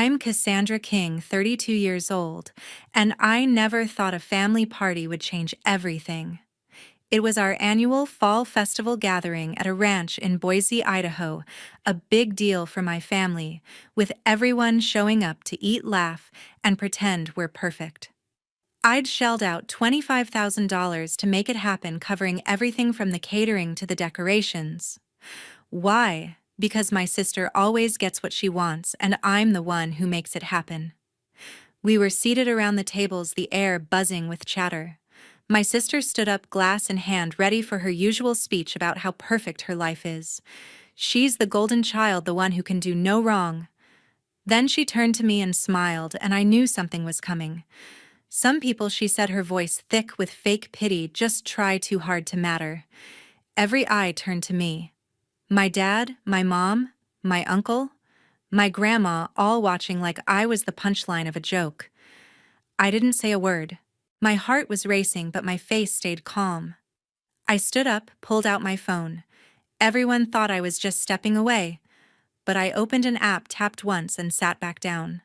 I'm Cassandra King, 32 years old, and I never thought a family party would change everything. It was our annual fall festival gathering at a ranch in Boise, Idaho, a big deal for my family, with everyone showing up to eat, laugh, and pretend we're perfect. I'd shelled out $25,000 to make it happen, covering everything from the catering to the decorations. Why? Because my sister always gets what she wants, and I'm the one who makes it happen. We were seated around the tables, the air buzzing with chatter. My sister stood up, glass in hand, ready for her usual speech about how perfect her life is. She's the golden child, the one who can do no wrong. Then she turned to me and smiled, and I knew something was coming. Some people, she said, her voice thick with fake pity, just try too hard to matter. Every eye turned to me. My dad, my mom, my uncle, my grandma, all watching like I was the punchline of a joke. I didn't say a word. My heart was racing, but my face stayed calm. I stood up, pulled out my phone. Everyone thought I was just stepping away, but I opened an app, tapped once, and sat back down.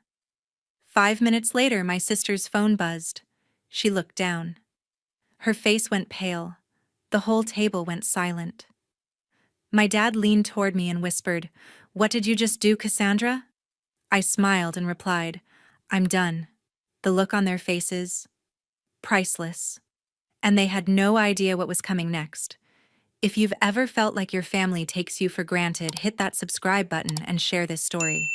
5 minutes later, my sister's phone buzzed. She looked down. Her face went pale. The whole table went silent. My dad leaned toward me and whispered, "What did you just do, Cassandra?" I smiled and replied, "I'm done." The look on their faces, priceless. And they had no idea what was coming next. If you've ever felt like your family takes you for granted, hit that subscribe button and share this story.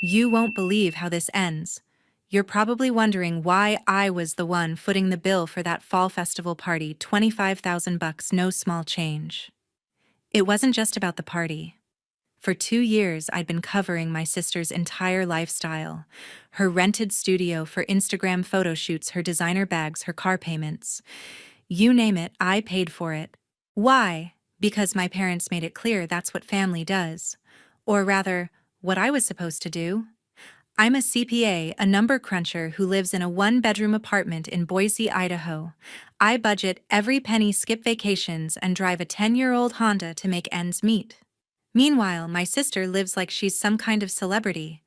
You won't believe how this ends. You're probably wondering why I was the one footing the bill for that fall festival party, $25,000, no small change. It wasn't just about the party. For 2 years, I'd been covering my sister's entire lifestyle. Her rented studio for Instagram photo shoots, her designer bags, her car payments. You name it, I paid for it. Why? Because my parents made it clear that's what family does. Or rather, what I was supposed to do. I'm a CPA, a number cruncher who lives in a one-bedroom apartment in Boise, Idaho. I budget every penny, skip vacations, and drive a 10-year-old Honda to make ends meet. Meanwhile, my sister lives like she's some kind of celebrity.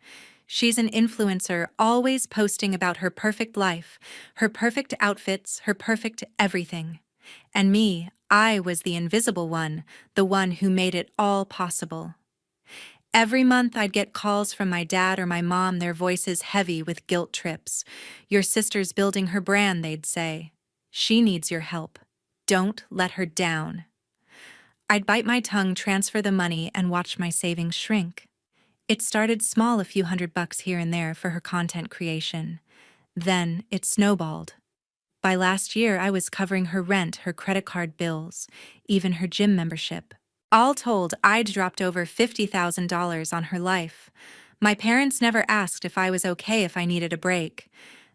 She's an influencer, always posting about her perfect life, her perfect outfits, her perfect everything. And me, I was the invisible one, the one who made it all possible. Every month I'd get calls from my dad or my mom, their voices heavy with guilt trips. "Your sister's building her brand," they'd say. "She needs your help. Don't let her down." I'd bite my tongue, transfer the money, and watch my savings shrink. It started small, a few $100 here and there for her content creation. Then it snowballed. By last year, I was covering her rent, her credit card bills, even her gym membership. All told, I'd dropped over $50,000 on her life. My parents never asked if I was okay, if I needed a break.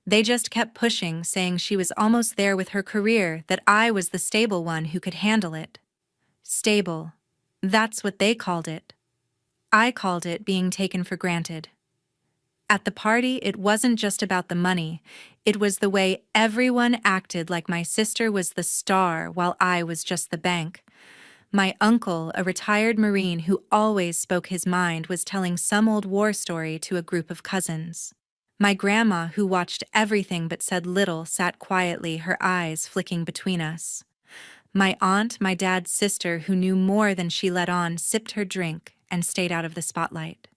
They just kept pushing, saying she was almost there with her career, that I was the stable one who could handle it. Stable. That's what they called it. I called it being taken for granted. At the party, it wasn't just about the money. It was the way everyone acted, like my sister was the star while I was just the bank. My uncle, a retired Marine who always spoke his mind, was telling some old war story to a group of cousins. My grandma, who watched everything but said little, sat quietly, her eyes flicking between us. My aunt, my dad's sister, who knew more than she let on, sipped her drink and stayed out of the spotlight.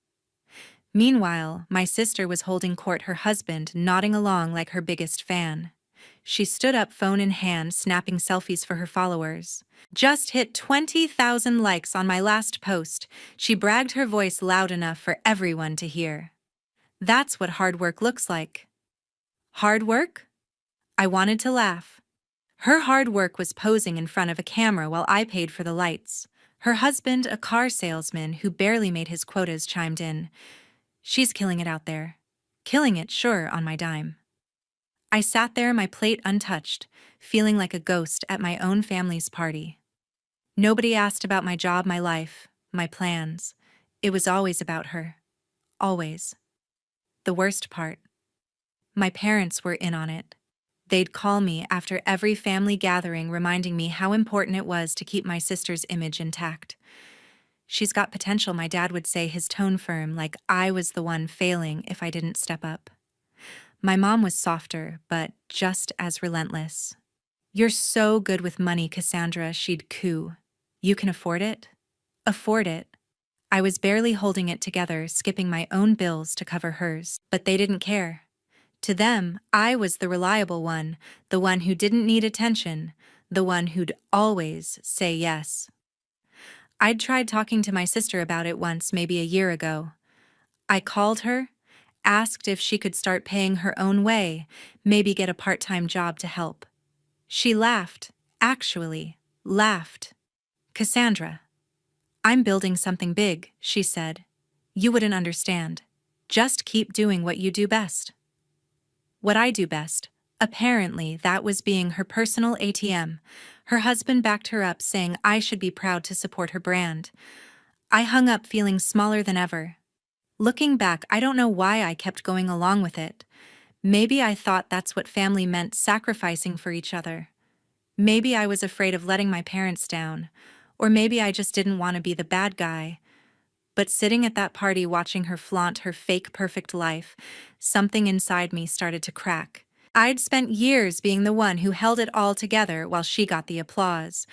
Meanwhile, my sister was holding court, her husband nodding along like her biggest fan. She stood up, phone in hand, snapping selfies for her followers. "Just hit 20,000 likes on my last post," she bragged, her voice loud enough for everyone to hear. That's what hard work looks like. Hard work? I wanted to laugh. Her hard work was posing in front of a camera while I paid for the lights. Her husband, a car salesman who barely made his quotas, chimed in. "She's killing it out there." Killing it, sure, on my dime. I sat there, my plate untouched, feeling like a ghost at my own family's party. Nobody asked about my job, my life, my plans. It was always about her. Always. The worst part. My parents were in on it. They'd call me after every family gathering, reminding me how important it was to keep my sister's image intact. She's got potential, my dad would say, his tone firm, like I was the one failing if I didn't step up. My mom was softer, but just as relentless. You're so good with money, Cassandra, she'd coo. You can afford it? Afford it. I was barely holding it together, skipping my own bills to cover hers, but they didn't care. To them, I was the reliable one, the one who didn't need attention, the one who'd always say yes. I'd tried talking to my sister about it once, maybe a year ago. I called her, asked if she could start paying her own way, maybe get a part-time job to help. She laughed, actually, laughed. Cassandra, I'm building something big, she said. You wouldn't understand. Just keep doing what you do best. What I do best. Apparently, that was being her personal ATM. Her husband backed her up, saying I should be proud to support her brand. I hung up feeling smaller than ever. Looking back, I don't know why I kept going along with it. Maybe I thought that's what family meant, sacrificing for each other. Maybe I was afraid of letting my parents down. Or maybe I just didn't want to be the bad guy. But sitting at that party watching her flaunt her fake perfect life, something inside me started to crack. I'd spent years being the one who held it all together while she got the applause.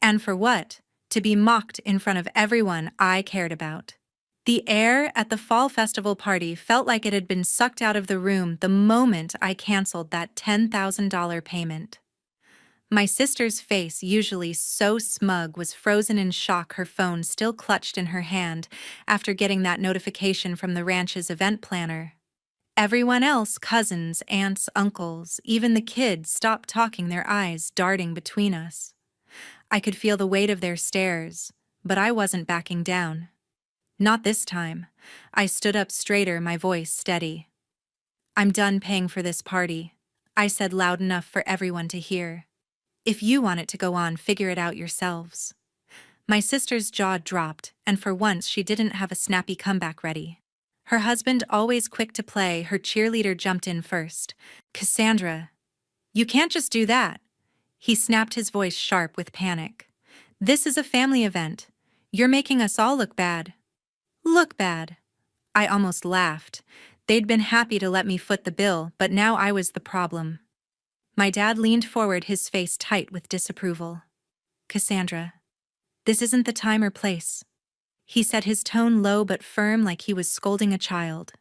And for what? To be mocked in front of everyone I cared about. The air at the fall festival party felt like it had been sucked out of the room the moment I canceled that $10,000 payment. My sister's face, usually so smug, was frozen in shock, her phone still clutched in her hand after getting that notification from the ranch's event planner. Everyone else, cousins, aunts, uncles, even the kids, stopped talking, their eyes darting between us. I could feel the weight of their stares, but I wasn't backing down. Not this time. I stood up straighter, my voice steady. I'm done paying for this party, I said loud enough for everyone to hear. If you want it to go on, figure it out yourselves. My sister's jaw dropped, and for once she didn't have a snappy comeback ready. Her husband, always quick to play, her cheerleader, jumped in first. Cassandra, you can't just do that. He snapped, his voice sharp with panic. This is a family event. You're making us all look bad. Look bad. I almost laughed. They'd been happy to let me foot the bill, but now I was the problem. My dad leaned forward, his face tight with disapproval. Cassandra, this isn't the time or place. He said, his tone low but firm, like he was scolding a child.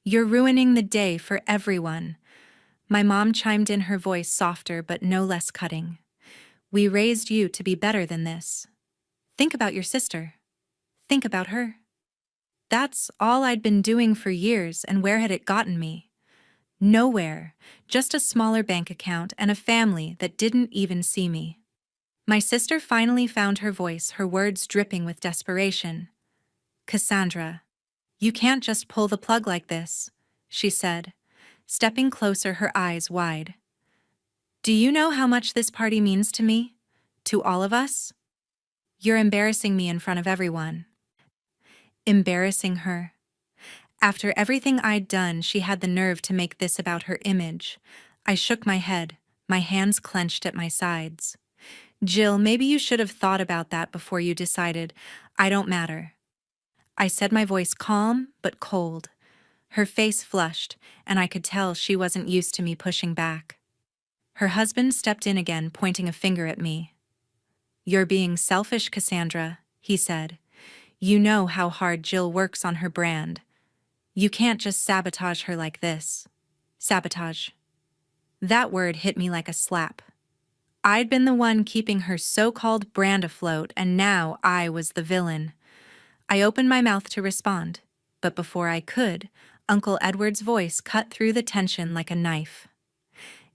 You're ruining the day for everyone. My mom chimed in, her voice softer but no less cutting. We raised you to be better than this. Think about your sister. Think about her. That's all I'd been doing for years, and where had it gotten me? Nowhere, just a smaller bank account and a family that didn't even see me. My sister finally found her voice, her words dripping with desperation. Cassandra, you can't just pull the plug like this, she said, stepping closer, her eyes wide. Do you know how much this party means to me? To all of us? You're embarrassing me in front of everyone. Embarrassing her. After everything I'd done, she had the nerve to make this about her image. I shook my head, my hands clenched at my sides. Jill, maybe you should have thought about that before you decided. I don't matter. I said, my voice calm but cold. Her face flushed, and I could tell she wasn't used to me pushing back. Her husband stepped in again, pointing a finger at me. You're being selfish, Cassandra, he said. You know how hard Jill works on her brand. You can't just sabotage her like this. Sabotage. That word hit me like a slap. I'd been the one keeping her so-called brand afloat, and now I was the villain. I opened my mouth to respond, but before I could, Uncle Edward's voice cut through the tension like a knife.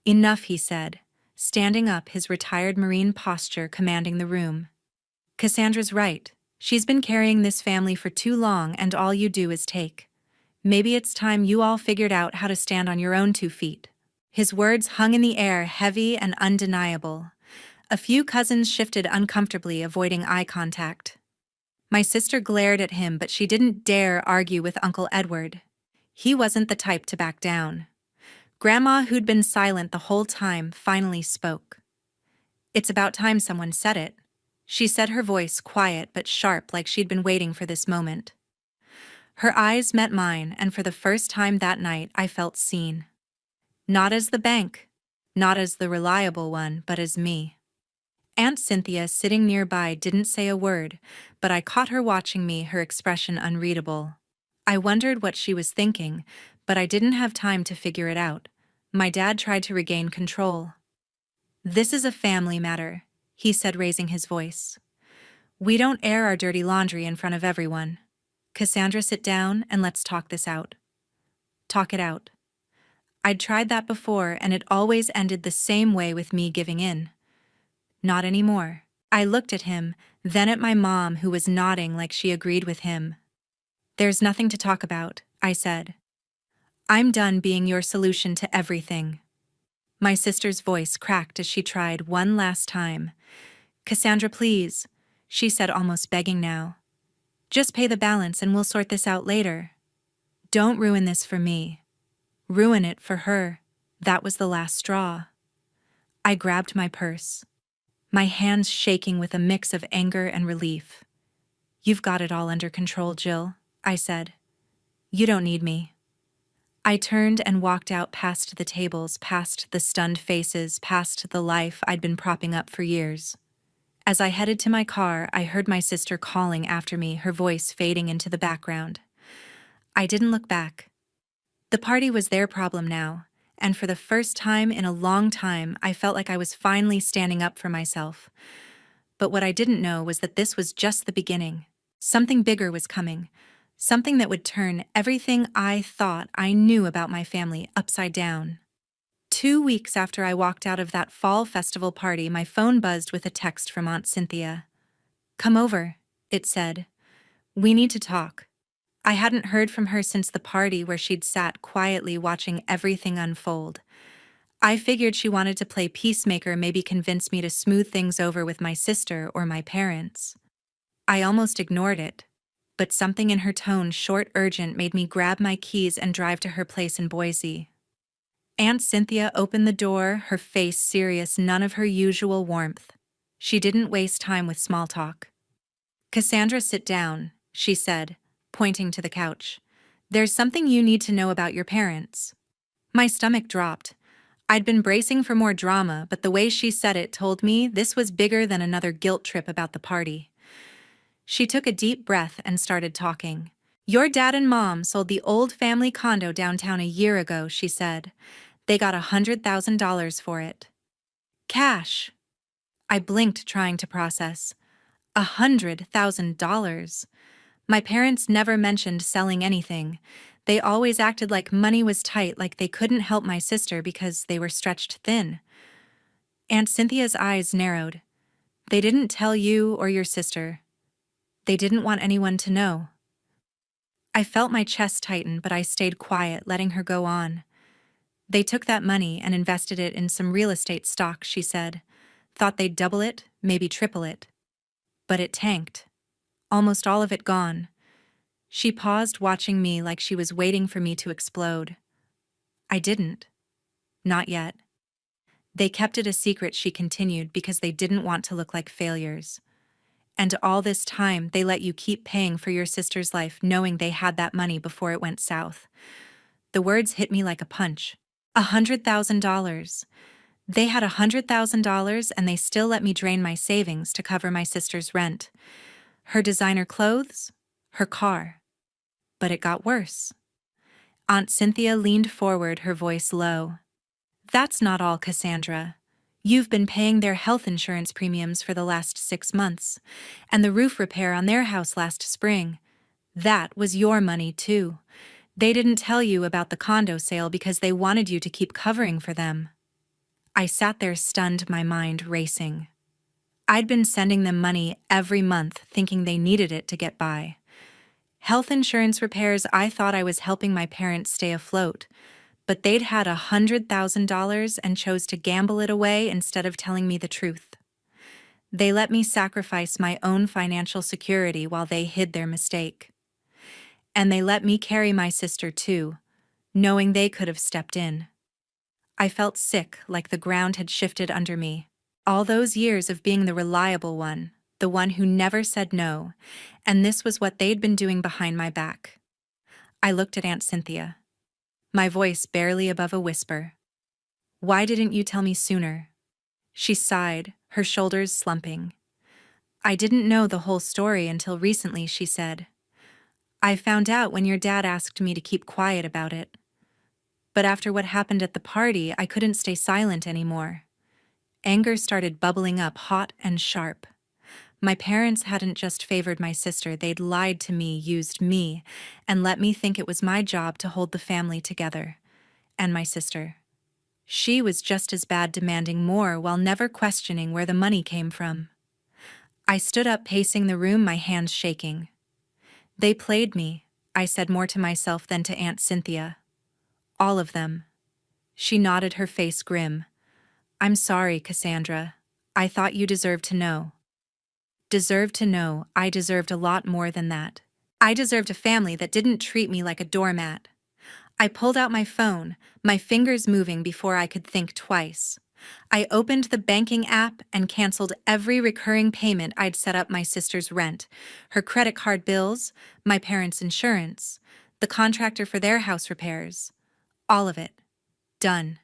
Enough, he said, standing up, his retired Marine posture commanding the room. Cassandra's right. She's been carrying this family for too long, and all you do is take. Maybe it's time you all figured out how to stand on your own 2 feet. His words hung in the air, heavy and undeniable. A few cousins shifted uncomfortably, avoiding eye contact. My sister glared at him, but she didn't dare argue with Uncle Edward. He wasn't the type to back down. Grandma, who'd been silent the whole time, finally spoke. It's about time someone said it, she said, her voice quiet but sharp, like she'd been waiting for this moment. Her eyes met mine, and for the first time that night I felt seen. Not as the bank, not as the reliable one, but as me. Aunt Cynthia, sitting nearby, didn't say a word, but I caught her watching me, her expression unreadable. I wondered what she was thinking, but I didn't have time to figure it out. My dad tried to regain control. "This is a family matter," he said, raising his voice. "We don't air our dirty laundry in front of everyone. Cassandra, sit down and let's talk this out." Talk it out. I'd tried that before, and it always ended the same way, with me giving in. Not anymore. I looked at him, then at my mom, who was nodding like she agreed with him. "There's nothing to talk about," I said. "I'm done being your solution to everything." My sister's voice cracked as she tried one last time. "Cassandra, please," she said, almost begging now. "Just pay the balance and we'll sort this out later. Don't ruin this for me. Ruin it for her." That was the last straw. I grabbed my purse, my hands shaking with a mix of anger and relief. "You've got it all under control, Jill," I said. "You don't need me." I turned and walked out, past the tables, past the stunned faces, past the life I'd been propping up for years. As I headed to my car, I heard my sister calling after me, her voice fading into the background. I didn't look back. The party was their problem now, and for the first time in a long time, I felt like I was finally standing up for myself. But what I didn't know was that this was just the beginning. Something bigger was coming. Something that would turn everything I thought I knew about my family upside down. 2 weeks after I walked out of that fall festival party, my phone buzzed with a text from Aunt Cynthia. "Come over," it said. "We need to talk." I hadn't heard from her since the party, where she'd sat quietly watching everything unfold. I figured she wanted to play peacemaker, maybe convince me to smooth things over with my sister or my parents. I almost ignored it, but something in her tone, short, urgent, made me grab my keys and drive to her place in Boise. Aunt Cynthia opened the door, her face serious, none of her usual warmth. She didn't waste time with small talk. "Cassandra, sit down," she said, pointing to the couch. "There's something you need to know about your parents." My stomach dropped. I'd been bracing for more drama, but the way she said it told me this was bigger than another guilt trip about the party. She took a deep breath and started talking. "Your dad and mom sold the old family condo downtown a year ago," she said. "They got $100,000 for it. Cash." I blinked, trying to process. $100,000. My parents never mentioned selling anything. They always acted like money was tight, like they couldn't help my sister because they were stretched thin. Aunt Cynthia's eyes narrowed. "They didn't tell you or your sister. They didn't want anyone to know." I felt my chest tighten, but I stayed quiet, letting her go on. "They took that money and invested it in some real estate stock," she said. "Thought they'd double it, maybe triple it. But it tanked. Almost all of it gone." She paused, watching me like she was waiting for me to explode. I didn't. Not yet. "They kept it a secret," she continued, "because they didn't want to look like failures. And all this time, they let you keep paying for your sister's life, knowing they had that money before it went south." The words hit me like a punch. $100,000. They had $100,000, and they still let me drain my savings to cover my sister's rent, her designer clothes, her car. But it got worse. Aunt Cynthia leaned forward, her voice low. "That's not all, Cassandra. You've been paying their health insurance premiums for the last 6 months, and the roof repair on their house last spring. That was your money, too. They didn't tell you about the condo sale because they wanted you to keep covering for them." I sat there, stunned, my mind racing. I'd been sending them money every month, thinking they needed it to get by. Health insurance repairs, I thought I was helping my parents stay afloat, but they'd had $100,000 and chose to gamble it away instead of telling me the truth. They let me sacrifice my own financial security while they hid their mistake. And they let me carry my sister too, knowing they could have stepped in. I felt sick, like the ground had shifted under me. All those years of being the reliable one, the one who never said no, and this was what they'd been doing behind my back. I looked at Aunt Cynthia, my voice barely above a whisper. "Why didn't you tell me sooner?" She sighed, her shoulders slumping. "I didn't know the whole story until recently," she said. "I found out when your dad asked me to keep quiet about it. But after what happened at the party, I couldn't stay silent anymore." Anger started bubbling up hot and sharp. My parents hadn't just favored my sister, they'd lied to me, used me, and let me think it was my job to hold the family together. And my sister. She was just as bad, demanding more while never questioning where the money came from. I stood up, pacing the room, my hands shaking. "They played me," I said, more to myself than to Aunt Cynthia. "All of them." She nodded, her face grim. "I'm sorry, Cassandra. I thought you deserved to know." Deserved to know? I deserved a lot more than that. I deserved a family that didn't treat me like a doormat. I pulled out my phone, my fingers moving before I could think twice. I opened the banking app and canceled every recurring payment I'd set up: my sister's rent, her credit card bills, my parents' insurance, the contractor for their house repairs. All of it. Done.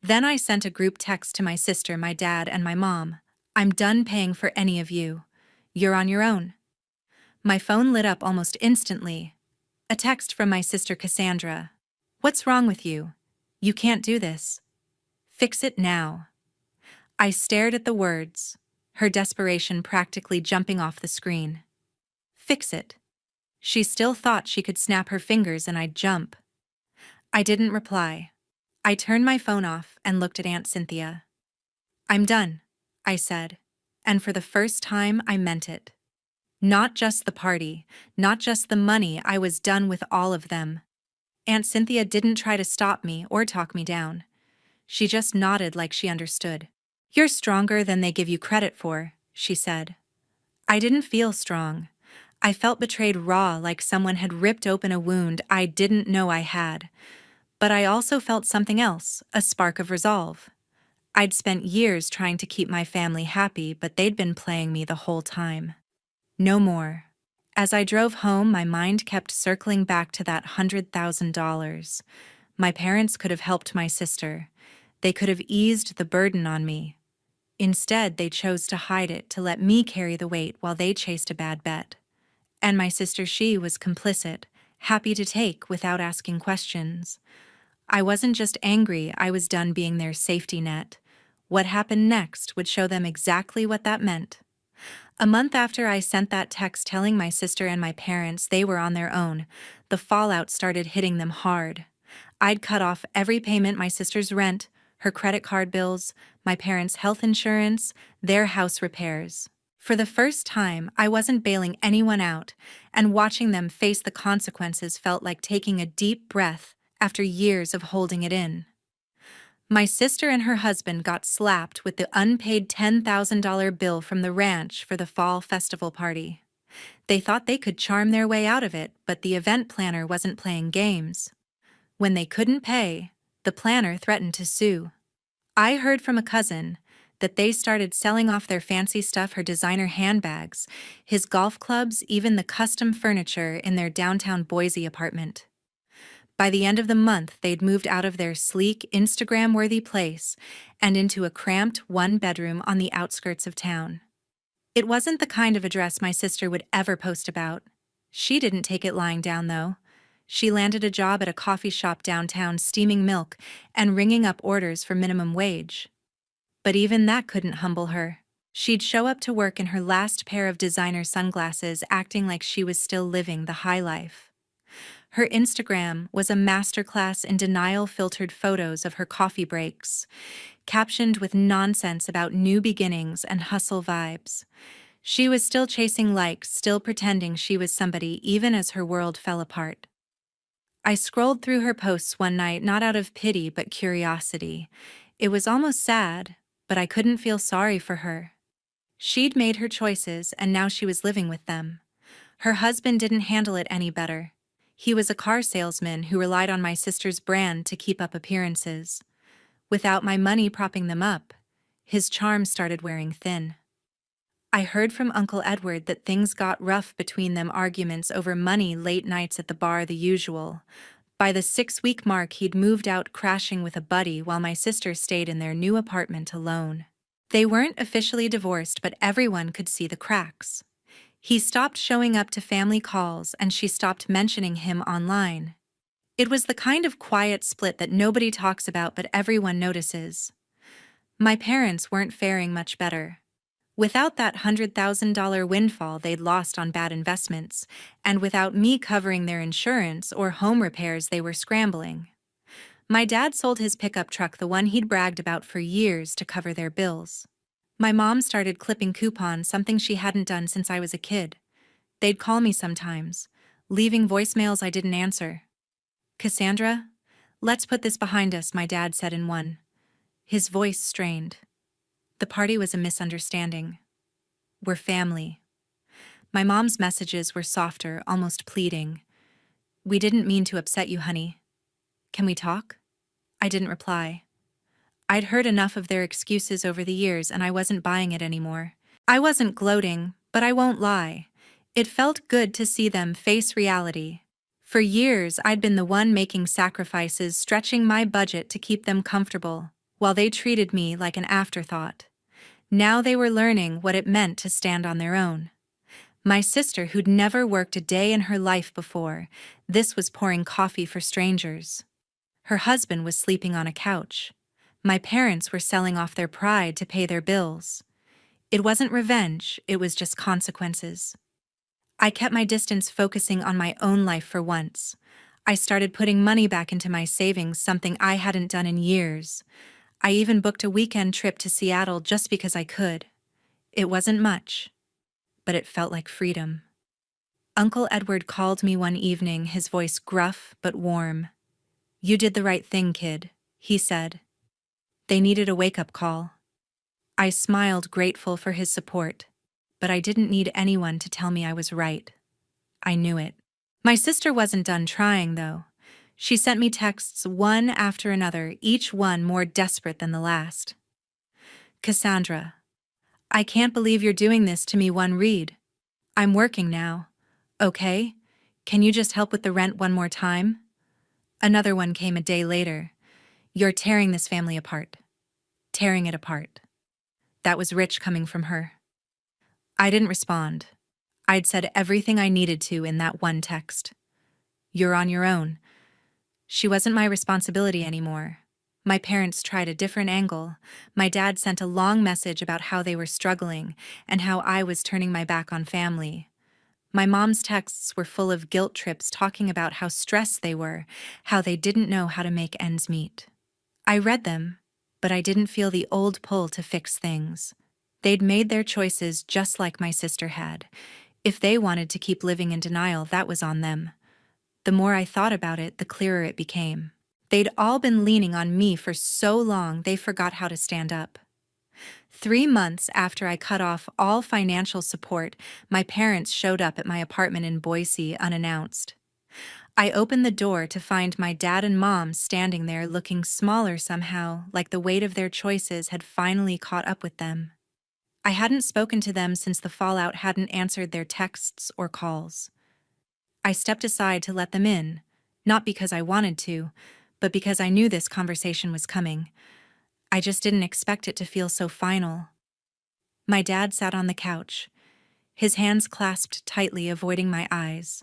Then I sent a group text to my sister, my dad, and my mom. "I'm done paying for any of you. You're on your own." My phone lit up almost instantly. A text from my sister Cassandra. "What's wrong with you? You can't do this. Fix it now." I stared at the words, her desperation practically jumping off the screen. Fix it. She still thought she could snap her fingers and I'd jump. I didn't reply. I turned my phone off and looked at Aunt Cynthia. "I'm done," I said, and for the first time I meant it. Not just the party, not just the money, I was done with all of them. Aunt Cynthia didn't try to stop me or talk me down. She just nodded like she understood. "You're stronger than they give you credit for," she said. I didn't feel strong. I felt betrayed, raw, like someone had ripped open a wound I didn't know I had. But I also felt something else, a spark of resolve. I'd spent years trying to keep my family happy, but they'd been playing me the whole time. No more. As I drove home, my mind kept circling back to that $100,000. My parents could have helped my sister. They could have eased the burden on me. Instead, they chose to hide it, to let me carry the weight while they chased a bad bet. And my sister, she was complicit, happy to take without asking questions. I wasn't just angry, I was done being their safety net. What happened next would show them exactly what that meant. A month after I sent that text telling my sister and my parents they were on their own, the fallout started hitting them hard. I'd cut off every payment: my sister's rent, her credit card bills, my parents' health insurance, their house repairs. For the first time, I wasn't bailing anyone out, and watching them face the consequences felt like taking a deep breath after years of holding it in. My sister and her husband got slapped with the unpaid $10,000 bill from the ranch for the fall festival party. They thought they could charm their way out of it, but the event planner wasn't playing games. When they couldn't pay, the planner threatened to sue. I heard from a cousin that they started selling off their fancy stuff: her designer handbags, his golf clubs, even the custom furniture in their downtown Boise apartment. By the end of the month, they'd moved out of their sleek, Instagram-worthy place and into a cramped one-bedroom on the outskirts of town. It wasn't the kind of address my sister would ever post about. She didn't take it lying down, though. She landed a job at a coffee shop downtown, steaming milk and ringing up orders for minimum wage. But even that couldn't humble her. She'd show up to work in her last pair of designer sunglasses, acting like she was still living the high life. Her Instagram was a masterclass in denial-filtered photos of her coffee breaks, captioned with nonsense about new beginnings and hustle vibes. She was still chasing likes, still pretending she was somebody, even as her world fell apart. I scrolled through her posts one night, not out of pity but curiosity. It was almost sad, but I couldn't feel sorry for her. She'd made her choices, and now she was living with them. Her husband didn't handle it any better. He was a car salesman who relied on my sister's brand to keep up appearances. Without my money propping them up, his charm started wearing thin. I heard from Uncle Edward that things got rough between them, arguments over money, late nights at the bar, the usual. By the 6-week mark, he'd moved out, crashing with a buddy, while my sister stayed in their new apartment alone. They weren't officially divorced, but everyone could see the cracks. He stopped showing up to family calls, and she stopped mentioning him online. It was the kind of quiet split that nobody talks about but everyone notices. My parents weren't faring much better. Without that $100,000 windfall they'd lost on bad investments, and without me covering their insurance or home repairs, they were scrambling. My dad sold his pickup truck, the one he'd bragged about for years, to cover their bills. My mom started clipping coupons, something she hadn't done since I was a kid. They'd call me sometimes, leaving voicemails I didn't answer. "Cassandra, let's put this behind us," my dad said in one. His voice strained. "The party was a misunderstanding. We're family." My mom's messages were softer, almost pleading. "We didn't mean to upset you, honey. Can we talk?" I didn't reply. I'd heard enough of their excuses over the years, and I wasn't buying it anymore. I wasn't gloating, but I won't lie. It felt good to see them face reality. For years, I'd been the one making sacrifices, stretching my budget to keep them comfortable, while they treated me like an afterthought. Now they were learning what it meant to stand on their own. My sister, who'd never worked a day in her life before, this was pouring coffee for strangers. Her husband was sleeping on a couch. My parents were selling off their pride to pay their bills. It wasn't revenge, it was just consequences. I kept my distance, focusing on my own life for once. I started putting money back into my savings, something I hadn't done in years. I even booked a weekend trip to Seattle just because I could. It wasn't much, but it felt like freedom. Uncle Edward called me one evening, his voice gruff but warm. "You did the right thing, kid," he said. They needed a wake-up call. I smiled, grateful for his support, but I didn't need anyone to tell me I was right. I knew it. My sister wasn't done trying, though. She sent me texts one after another, each one more desperate than the last. "Cassandra, I can't believe you're doing this to me." One read. "I'm working now. Okay? Can you just help with the rent one more time?" Another one came a day later. "You're tearing this family apart. Tearing it apart." That was rich coming from her. I didn't respond. I'd said everything I needed to in that one text. "You're on your own." She wasn't my responsibility anymore. My parents tried a different angle. My dad sent a long message about how they were struggling and how I was turning my back on family. My mom's texts were full of guilt trips, talking about how stressed they were, how they didn't know how to make ends meet. I read them, but I didn't feel the old pull to fix things. They'd made their choices just like my sister had. If they wanted to keep living in denial, that was on them. The more I thought about it, the clearer it became. They'd all been leaning on me for so long, they forgot how to stand up. 3 months after I cut off all financial support, my parents showed up at my apartment in Boise unannounced. I opened the door to find my dad and mom standing there, looking smaller somehow, like the weight of their choices had finally caught up with them. I hadn't spoken to them since the fallout, hadn't answered their texts or calls. I stepped aside to let them in, not because I wanted to, but because I knew this conversation was coming. I just didn't expect it to feel so final. My dad sat on the couch, his hands clasped tightly, avoiding my eyes.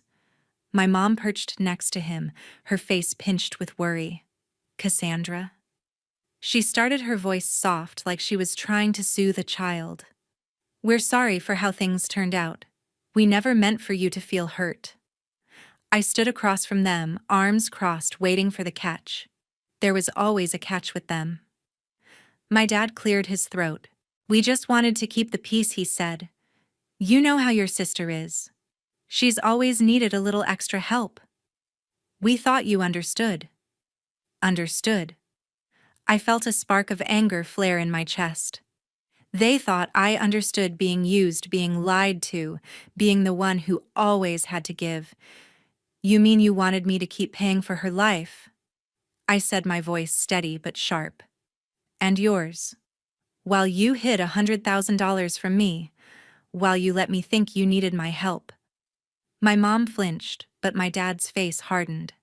My mom perched next to him, her face pinched with worry. "Cassandra?" She started, her voice soft, like she was trying to soothe a child. "We're sorry for how things turned out. We never meant for you to feel hurt." I stood across from them, arms crossed, waiting for the catch. There was always a catch with them. My dad cleared his throat. "We just wanted to keep the peace," he said. "You know how your sister is. She's always needed a little extra help. We thought you understood." Understood. I felt a spark of anger flare in my chest. They thought I understood being used, being lied to, being the one who always had to give. "You mean you wanted me to keep paying for her life?" I said, my voice steady but sharp. "And yours. While you hid $100,000 from me, while you let me think you needed my help. My mom flinched, but my dad's face hardened.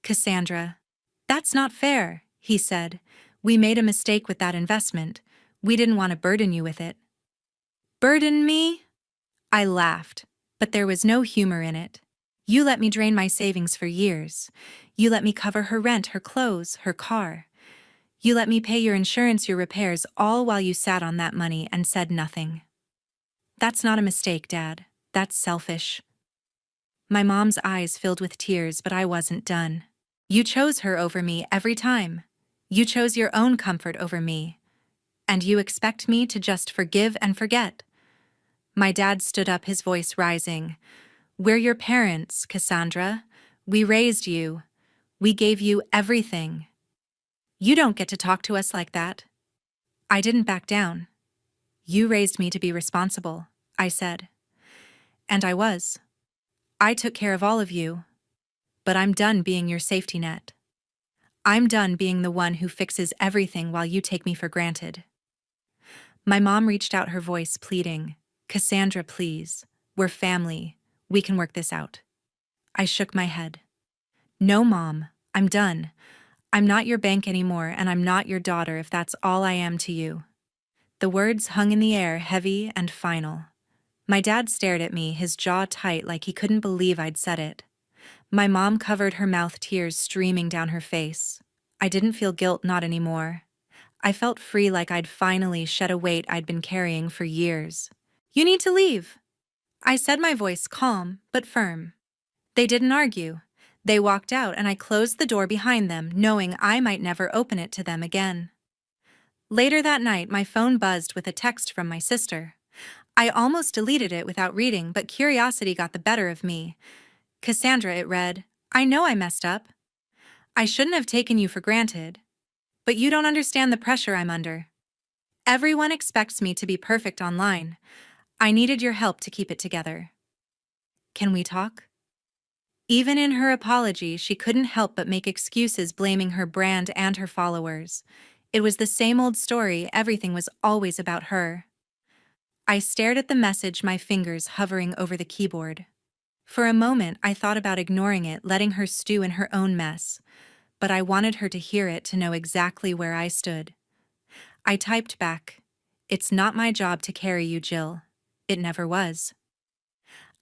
Cassandra, that's not fair, he said. We made a mistake with that investment. We didn't want to burden you with it. Burden me? I laughed, but there was no humor in it. You let me drain my savings for years. You let me cover her rent, her clothes, her car. You let me pay your insurance, your repairs, all while you sat on that money and said nothing. That's not a mistake, Dad. That's selfish. My mom's eyes filled with tears, but I wasn't done. You chose her over me every time. You chose your own comfort over me. And you expect me to just forgive and forget. My dad stood up, his voice rising. We're your parents, Cassandra. We raised you. We gave you everything. You don't get to talk to us like that. I didn't back down. You raised me to be responsible, I said. And I was. I took care of all of you. But I'm done being your safety net. I'm done being the one who fixes everything while you take me for granted. My mom reached out, her voice pleading. Cassandra, please. We're family. We can work this out. I shook my head. No, Mom. I'm done. I'm not your bank anymore, and I'm not your daughter if that's all I am to you. The words hung in the air, heavy and final. My dad stared at me, his jaw tight like he couldn't believe I'd said it. My mom covered her mouth, tears streaming down her face. I didn't feel guilt, not anymore. I felt free, like I'd finally shed a weight I'd been carrying for years. You need to leave, I said, my voice calm but firm. They didn't argue. They walked out, and I closed the door behind them, knowing I might never open it to them again. Later that night, my phone buzzed with a text from my sister. I almost deleted it without reading, but curiosity got the better of me. Cassandra, it read, I know I messed up. I shouldn't have taken you for granted. But you don't understand the pressure I'm under. Everyone expects me to be perfect online. I needed your help to keep it together. Can we talk? Even in her apology, she couldn't help but make excuses, blaming her brand and her followers. It was the same old story, everything was always about her. I stared at the message, my fingers hovering over the keyboard. For a moment, I thought about ignoring it, letting her stew in her own mess. But I wanted her to hear it, to know exactly where I stood. I typed back, It's not my job to carry you, Jill. It never was.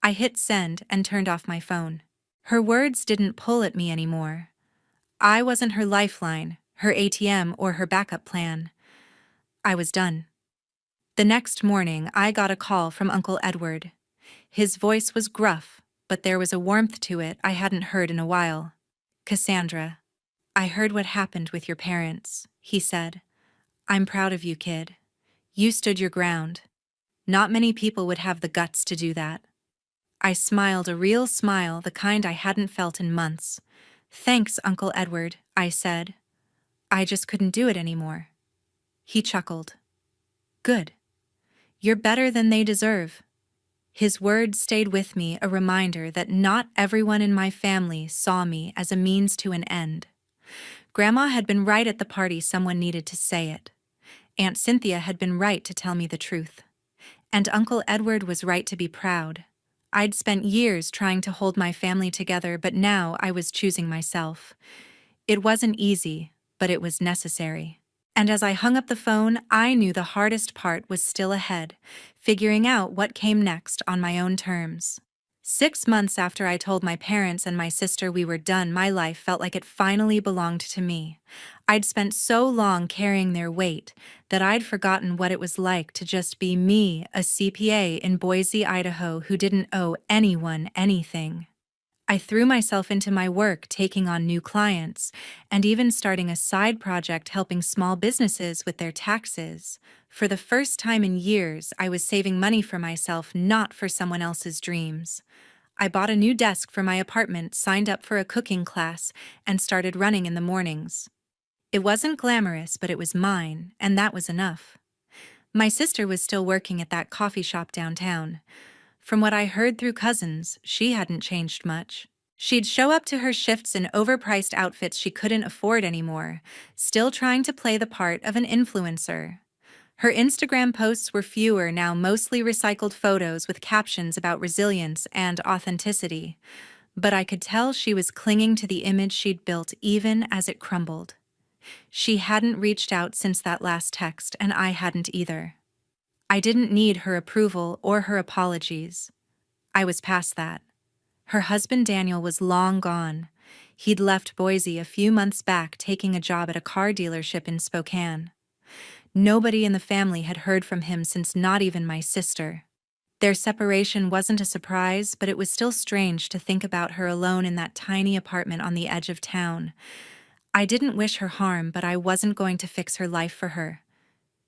I hit send and turned off my phone. Her words didn't pull at me anymore. I wasn't her lifeline, her ATM, or her backup plan. I was done. The next morning, I got a call from Uncle Edward. His voice was gruff, but there was a warmth to it I hadn't heard in a while. Cassandra, I heard what happened with your parents, he said. I'm proud of you, kid. You stood your ground. Not many people would have the guts to do that. I smiled, a real smile, the kind I hadn't felt in months. Thanks, Uncle Edward, I said. I just couldn't do it anymore. He chuckled. Good. You're better than they deserve. His words stayed with me, a reminder that not everyone in my family saw me as a means to an end. Grandma had been right at the party, someone needed to say it. Aunt Cynthia had been right to tell me the truth. And Uncle Edward was right to be proud. I'd spent years trying to hold my family together, but now I was choosing myself. It wasn't easy, but it was necessary. And as I hung up the phone, I knew the hardest part was still ahead, figuring out what came next on my own terms. 6 months after I told my parents and my sister we were done, my life felt like it finally belonged to me. I'd spent so long carrying their weight that I'd forgotten what it was like to just be me, a CPA in Boise, Idaho, who didn't owe anyone anything. I threw myself into my work, taking on new clients, and even starting a side project helping small businesses with their taxes. For the first time in years, I was saving money for myself, not for someone else's dreams. I bought a new desk for my apartment, signed up for a cooking class, and started running in the mornings. It wasn't glamorous, but it was mine, and that was enough. My sister was still working at that coffee shop downtown. From what I heard through cousins, she hadn't changed much. She'd show up to her shifts in overpriced outfits she couldn't afford anymore, still trying to play the part of an influencer. Her Instagram posts were fewer now, mostly recycled photos with captions about resilience and authenticity, but I could tell she was clinging to the image she'd built even as it crumbled. She hadn't reached out since that last text, and I hadn't either. I didn't need her approval or her apologies. I was past that. Her husband Daniel was long gone. He'd left Boise a few months back, taking a job at a car dealership in Spokane. Nobody in the family had heard from him since, not even my sister. Their separation wasn't a surprise, but it was still strange to think about her alone in that tiny apartment on the edge of town. I didn't wish her harm, but I wasn't going to fix her life for her.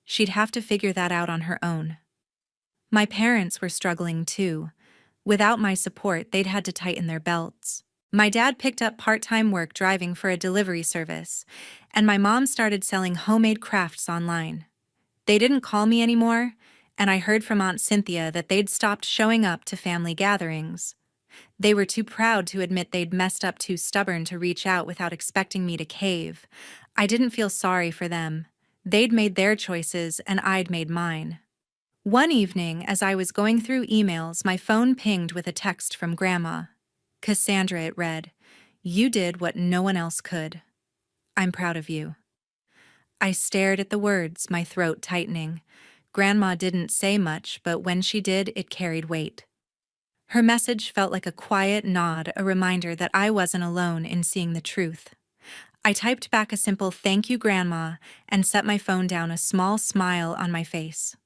She'd have to figure that out on her own. My parents were struggling too. Without my support, they'd had to tighten their belts. My dad picked up part-time work driving for a delivery service, and my mom started selling homemade crafts online. They didn't call me anymore, and I heard from Aunt Cynthia that they'd stopped showing up to family gatherings. They were too proud to admit they'd messed up, too stubborn to reach out without expecting me to cave. I didn't feel sorry for them. They'd made their choices, and I'd made mine. One evening, as I was going through emails, my phone pinged with a text from Grandma. Cassandra, it read, "You did what no one else could. I'm proud of you." I stared at the words, my throat tightening. Grandma didn't say much, but when she did, it carried weight. Her message felt like a quiet nod, a reminder that I wasn't alone in seeing the truth. I typed back a simple "Thank you, Grandma," and set my phone down, a small smile on my face.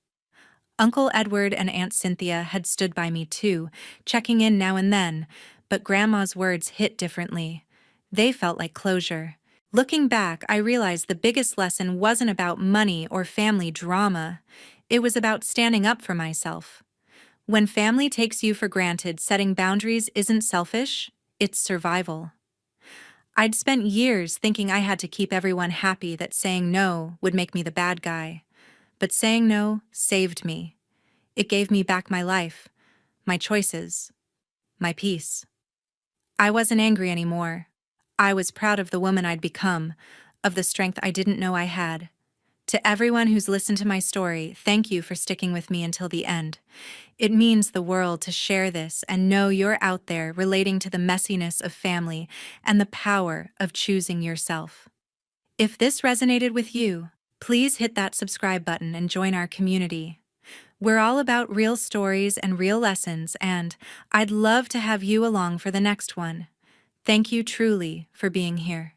Uncle Edward and Aunt Cynthia had stood by me too, checking in now and then, but Grandma's words hit differently. They felt like closure. Looking back, I realized the biggest lesson wasn't about money or family drama. It was about standing up for myself. When family takes you for granted, setting boundaries isn't selfish, it's survival. I'd spent years thinking I had to keep everyone happy, that saying no would make me the bad guy. But saying no saved me. It gave me back my life, my choices, my peace. I wasn't angry anymore. I was proud of the woman I'd become, of the strength I didn't know I had. To everyone who's listened to my story, thank you for sticking with me until the end. It means the world to share this and know you're out there relating to the messiness of family and the power of choosing yourself. If this resonated with you, please hit that subscribe button and join our community. We're all about real stories and real lessons, and I'd love to have you along for the next one. Thank you truly for being here.